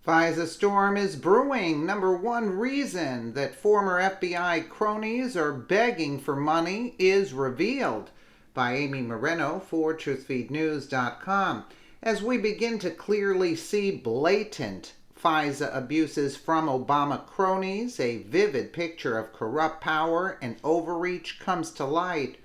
Fisa storm is brewing. Number one reason that former FBI cronies are begging for money is revealed by Amy Moreno for TruthFeedNews.com. As we begin to clearly see blatant FISA abuses from Obama cronies, a vivid picture of corrupt power and overreach comes to light.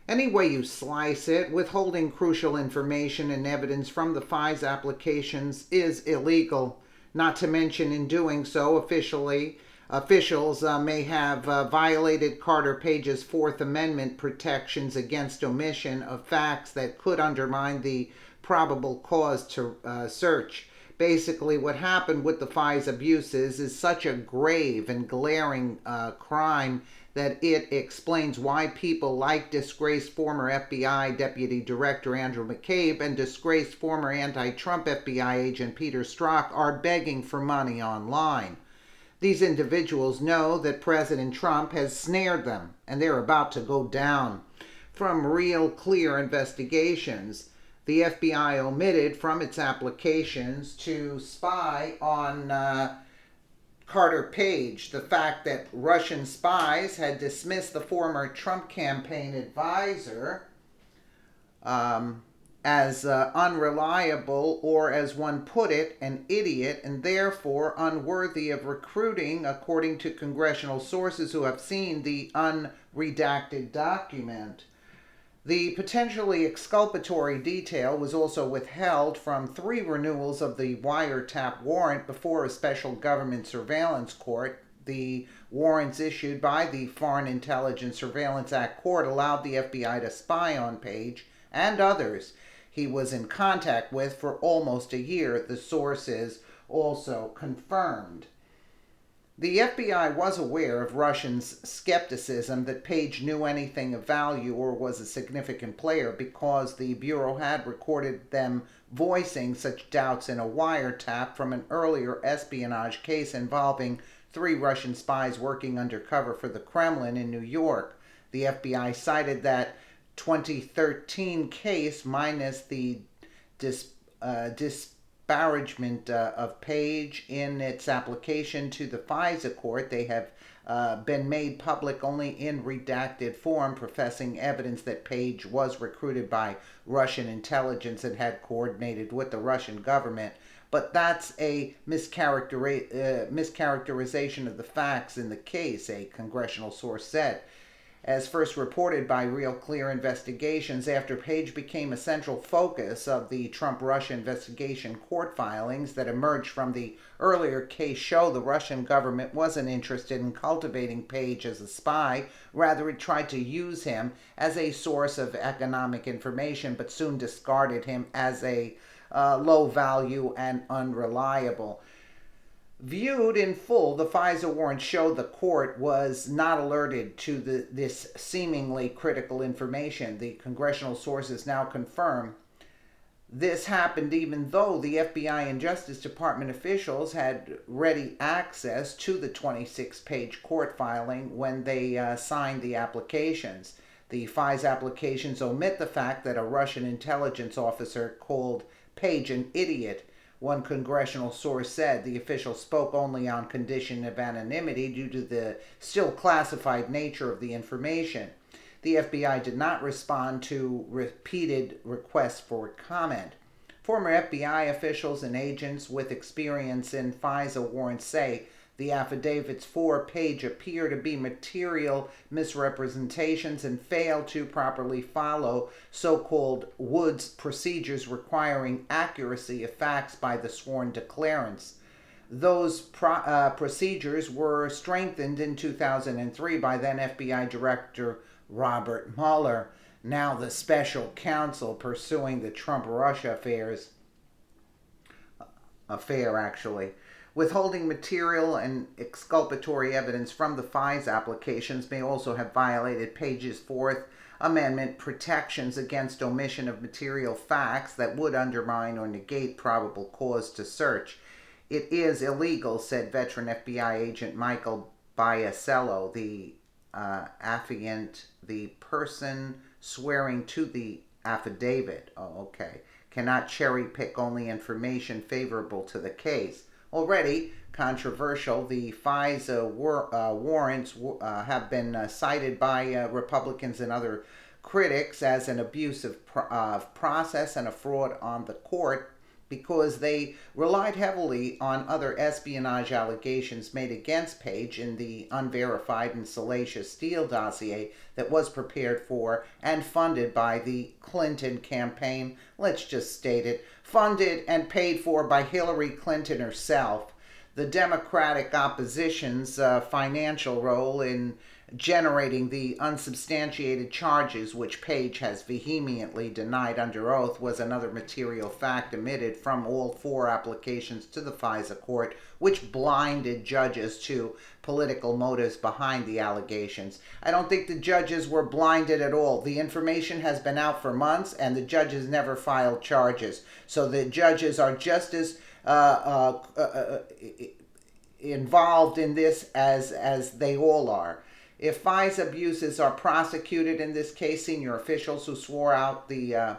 Any way you slice it, withholding crucial information and evidence from the FISA applications is illegal. Not to mention, in doing so, officials may have violated Carter Page's Fourth Amendment protections against omission of facts that could undermine the probable cause to search. Basically, what happened with the FISA abuses is such a grave and glaring crime that it explains why people like disgraced former FBI Deputy Director Andrew McCabe and disgraced former anti-Trump FBI agent Peter Strzok are begging for money online. These individuals know that President Trump has snared them, and they're about to go down. From real clear investigations, the FBI omitted from its applications to spy on Carter Page the fact that Russian spies had dismissed the former Trump campaign advisor as unreliable, or as one put it, an idiot, and therefore unworthy of recruiting, according to congressional sources who have seen the unredacted document. The potentially exculpatory detail was also withheld from 3 renewals of the wiretap warrant before a special government surveillance court. The warrants issued by the Foreign Intelligence Surveillance Act court allowed the FBI to spy on Page and others he was in contact with for almost a year, the sources also confirmed. The FBI was aware of Russians' skepticism that Page knew anything of value or was a significant player because the Bureau had recorded them voicing such doubts in a wiretap from an earlier espionage case involving 3 Russian spies working undercover for the Kremlin in New York. The FBI cited that 2013 case minus the disparagement of Page in its application to the FISA court. They have been made public only in redacted form, professing evidence that Page was recruited by Russian intelligence and had coordinated with the Russian government. But that's a mischaracterization of the facts in the case, a congressional source said. As first reported by Real Clear Investigations, after Page became a central focus of the Trump-Russia investigation, court filings that emerged from the earlier case show the Russian government wasn't interested in cultivating Page as a spy. Rather, it tried to use him as a source of economic information, but soon discarded him as a low value and unreliable. Viewed in full, the FISA warrant showed the court was not alerted to this seemingly critical information. The congressional sources now confirm this happened even though the FBI and Justice Department officials had ready access to the 26-page court filing when they signed the applications. The FISA applications omit the fact that a Russian intelligence officer called Page an idiot. One congressional source said the official spoke only on condition of anonymity due to the still classified nature of the information. The FBI did not respond to repeated requests for comment. Former FBI officials and agents with experience in FISA warrants say the affidavits for Page appear to be material misrepresentations and fail to properly follow so-called Woods procedures requiring accuracy of facts by the sworn declarants. Those procedures were strengthened in 2003 by then FBI Director Robert Mueller, now the special counsel pursuing the Trump-Russia affair. Withholding material and exculpatory evidence from the FISA applications may also have violated Page's Fourth Amendment protections against omission of material facts that would undermine or negate probable cause to search. It is illegal, said veteran FBI agent Michael Biasello, the affiant, the person swearing to the affidavit, cannot cherry pick only information favorable to the case. already controversial. The FISA warrants have been cited by Republicans and other critics as an abuse of process and a fraud on the court, because they relied heavily on other espionage allegations made against Page in the unverified and salacious Steele dossier that was prepared for and funded by the Clinton campaign. Let's just state it: funded and paid for by Hillary Clinton herself. The Democratic opposition's financial role in generating the unsubstantiated charges which Page has vehemently denied under oath was another material fact omitted from all four applications to the FISA court, which blinded judges to political motives behind the allegations. I don't think the judges were blinded at all. The information has been out for months and the judges never filed charges. So the judges are just as involved in this as they all are. If FISA abuses are prosecuted in this case, senior officials who swore out the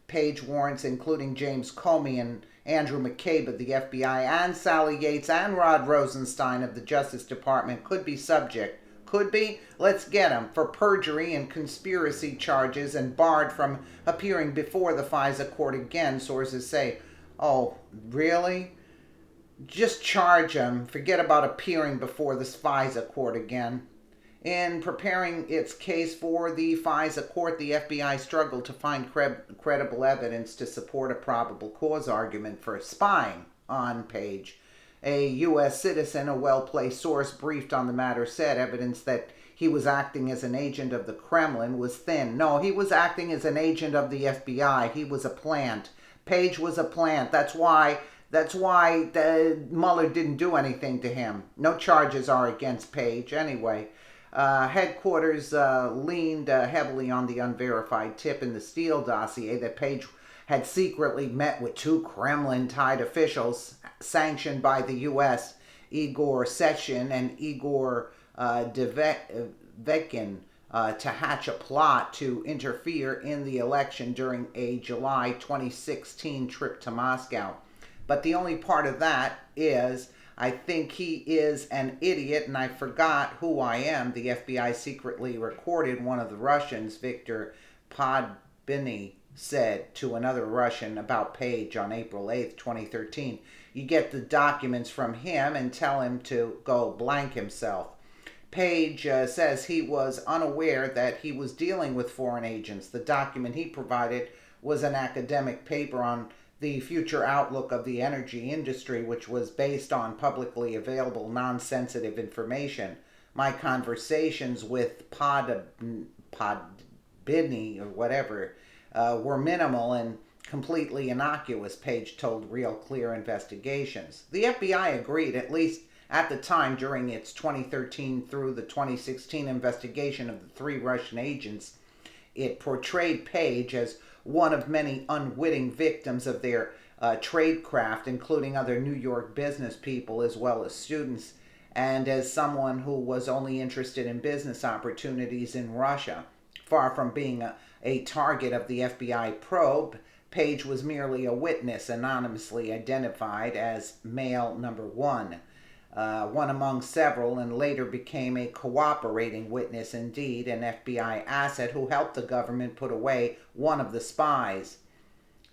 Page warrants, including James Comey and Andrew McCabe of the FBI, and Sally Yates and Rod Rosenstein of the Justice Department, could be subject. Could be? Let's get them for perjury and conspiracy charges and barred from appearing before the FISA court again, sources say. Oh, really? Just charge them. Forget about appearing before this FISA court again. In preparing its case for the FISA court, the FBI struggled to find credible evidence to support a probable cause argument for spying on Page. A U.S. citizen, a well-placed source briefed on the matter, said evidence that he was acting as an agent of the Kremlin was thin. No, he was acting as an agent of the FBI. He was a plant. Page was a plant. That's why Mueller didn't do anything to him. No charges are against Page anyway. Headquarters leaned heavily on the unverified tip in the Steele dossier that Page had secretly met with two Kremlin-tied officials sanctioned by the U.S., Igor Sechin and Igor Devekin, to hatch a plot to interfere in the election during a July 2016 trip to Moscow. But the only part of that is, I think he is an idiot, and I forgot who I am. The FBI secretly recorded one of the Russians, Viktor Podbiny, said to another Russian about Page on April 8th, 2013. You get the documents from him and tell him to go blank himself. Page says he was unaware that he was dealing with foreign agents. The document he provided was an academic paper on the future outlook of the energy industry, which was based on publicly available non-sensitive information. My conversations with Podbiny or whatever were minimal and completely innocuous, Page told Real Clear Investigations. The FBI agreed, at least at the time during its 2013 through the 2016 investigation of the three Russian agents. It portrayed Page as one of many unwitting victims of their tradecraft, including other New York business people as well as students, and as someone who was only interested in business opportunities in Russia. Far from being a target of the FBI probe, Page was merely a witness anonymously identified as male number one. One among several, and later became a cooperating witness, indeed an FBI asset who helped the government put away one of the spies.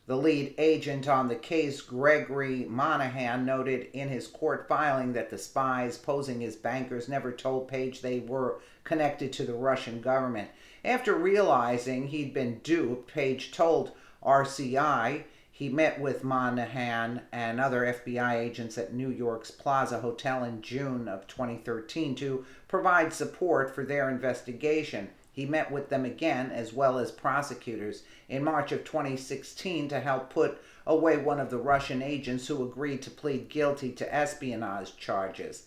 The lead agent on the case, Gregory Monahan, noted in his court filing that the spies posing as bankers never told Page they were connected to the Russian government. After realizing he'd been duped, Page told RCI he met with Monahan and other FBI agents at New York's Plaza Hotel in June of 2013 to provide support for their investigation. He met with them again, as well as prosecutors, in March of 2016 to help put away one of the Russian agents who agreed to plead guilty to espionage charges.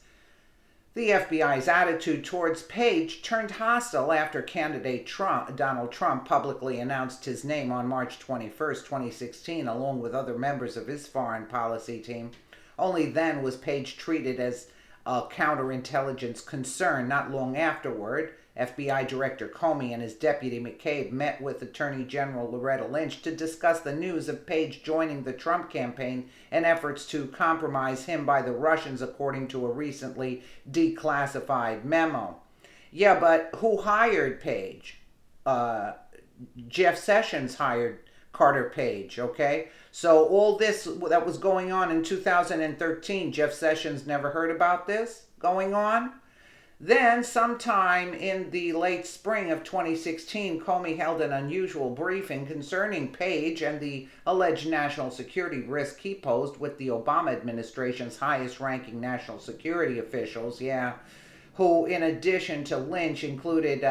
The FBI's attitude towards Page turned hostile after candidate Donald Trump publicly announced his name on March 21, 2016, along with other members of his foreign policy team. Only then was Page treated as a counterintelligence concern. Not long afterward, FBI Director Comey and his deputy McCabe met with Attorney General Loretta Lynch to discuss the news of Page joining the Trump campaign and efforts to compromise him by the Russians, according to a recently declassified memo. Yeah, but who hired Page? Jeff Sessions hired Carter Page, okay? So all this that was going on in 2013, Jeff Sessions never heard about this going on? Then, sometime in the late spring of 2016, Comey held an unusual briefing concerning Page and the alleged national security risk he posed with the Obama administration's highest-ranking national security officials, who, in addition to Lynch, included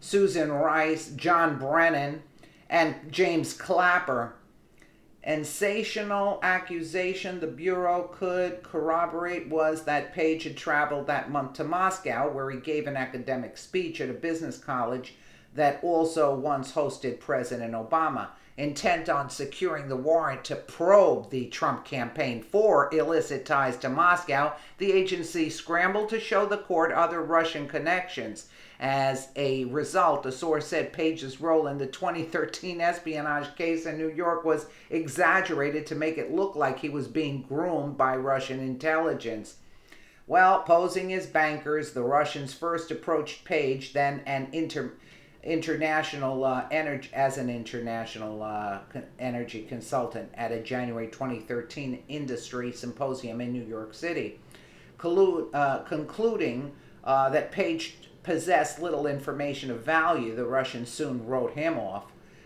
Susan Rice, John Brennan, and James Clapper. Sensational accusation the Bureau could corroborate was that Page had traveled that month to Moscow, where he gave an academic speech at a business college that also once hosted President Obama. Intent on securing the warrant to probe the Trump campaign for illicit ties to Moscow, the agency scrambled to show the court other Russian connections. As a result, a source said Page's role in the 2013 espionage case in New York was exaggerated to make it look like he was being groomed by Russian intelligence. Well, posing as bankers, the Russians first approached Page, then an international energy consultant, at a January 2013 industry symposium in New York City, concluding that Page possessed little information of value. The Russians soon wrote him off.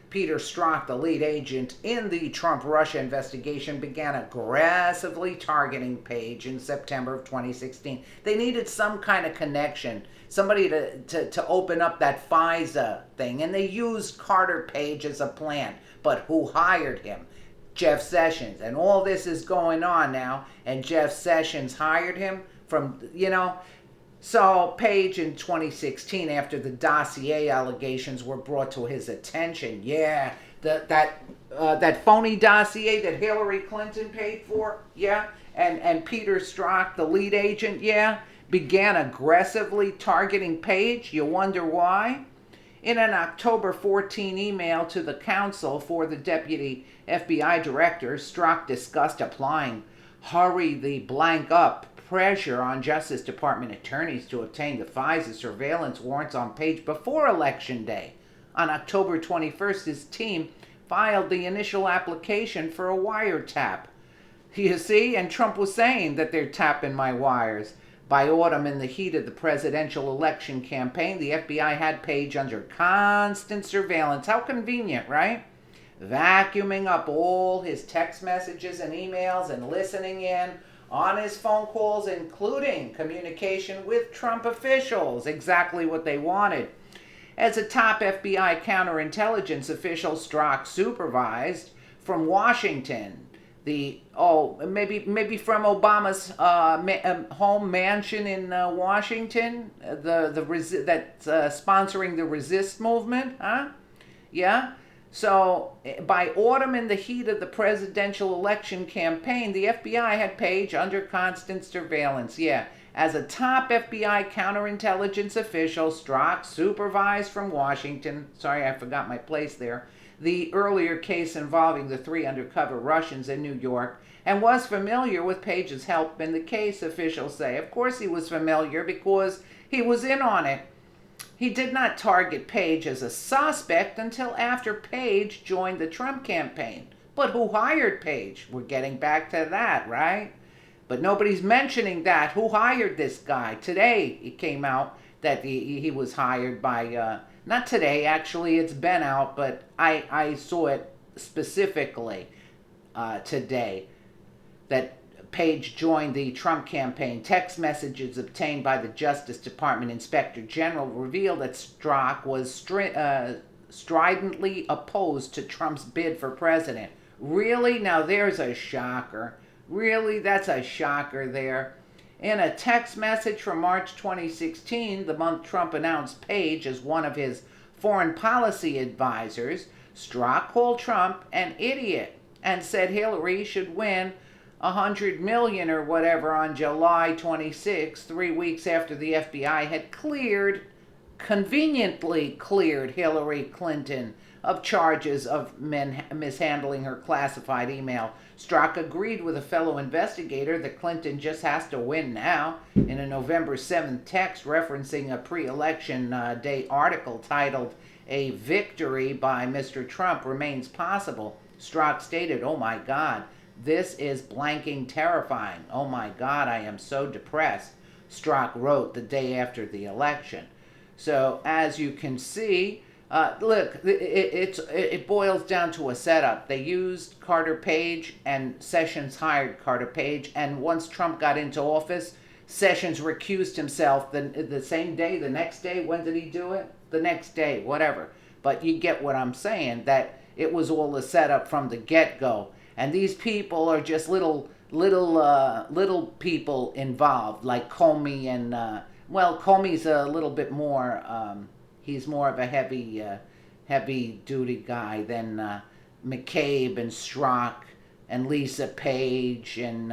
Peter Strzok, the lead agent in the Trump-Russia investigation, began aggressively targeting Page in September of 2016. They needed some kind of connection, somebody to open up that Fisa thing, and they used Carter Page as a plan. But who hired him? Jeff Sessions. And all this is going on now, and Jeff Sessions hired him from, So Page in 2016, after the dossier allegations were brought to his attention, that phony dossier that Hillary Clinton paid for, and Peter Strzok, the lead agent, began aggressively targeting Page. You wonder why? In an October 14 email to the counsel for the deputy FBI director, Strzok discussed applying hurry the blank up pressure on Justice Department attorneys to obtain the FISA surveillance warrants on Page before Election Day. On October 21st, his team filed the initial application for a wiretap. You see, and Trump was saying that they're tapping my wires. By autumn, in the heat of the presidential election campaign, the FBI had Page under constant surveillance. How convenient, right? Vacuuming up all his text messages and emails and listening in on his phone calls, including communication with Trump officials, exactly what they wanted. As a top FBI counterintelligence official, Strzok supervised from Washington, maybe from Obama's home mansion in Washington, that's sponsoring the Resist movement, huh? Yeah. So, by autumn, in the heat of the presidential election campaign, the FBI had Page under constant surveillance. As a top FBI counterintelligence official, Strzok supervised from Washington. Sorry, I forgot my place there. The earlier case involving the 3 undercover Russians in New York, and was familiar with Page's help in the case, officials say. Of course he was familiar, because he was in on it. He did not target Page as a suspect until after Page joined the Trump campaign. But who hired Page? We're getting back to that, right? But nobody's mentioning that. Who hired this guy? Today it came out that he was hired by, not today, actually, it's been out, but I saw it specifically today, that Page joined the Trump campaign. Text messages obtained by the Justice Department Inspector General revealed that Strzok was stridently opposed to Trump's bid for president. Really? Now there's a shocker. Really? That's a shocker there. In a text message from March 2016, the month Trump announced Page as one of his foreign policy advisors, Strzok called Trump an idiot and said Hillary should win 100 million or whatever on July 26, 3 weeks after the FBI had conveniently cleared Hillary Clinton of charges of mishandling her classified email. Strzok agreed with a fellow investigator that Clinton just has to win now. In a November 7th text referencing a pre-election day article titled "A Victory by Mr. Trump Remains Possible," Strzok stated, "Oh my God, this is blanking terrifying. Oh my God, I am so depressed," Strzok wrote the day after the election. So as you can see, look, it boils down to a setup. They used Carter Page, and Sessions hired Carter Page. And once Trump got into office, Sessions recused himself the same day, the next day. When did he do it? The next day, whatever. But you get what I'm saying, that it was all a setup from the get-go. And these people are just little people involved, like Comey and, well, Comey's a little bit more, he's more of a heavy duty guy than McCabe and Strzok and Lisa Page and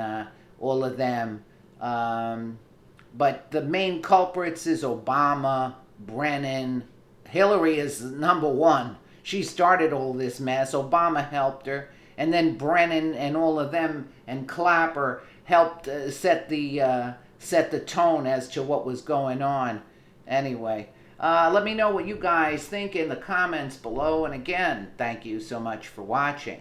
all of them. But the main culprits is Obama, Brennan. Hillary is number one. She started all this mess. Obama helped her. And then Brennan and all of them and Clapper helped set the tone as to what was going on. Anyway, let me know what you guys think in the comments below. And again, thank you so much for watching.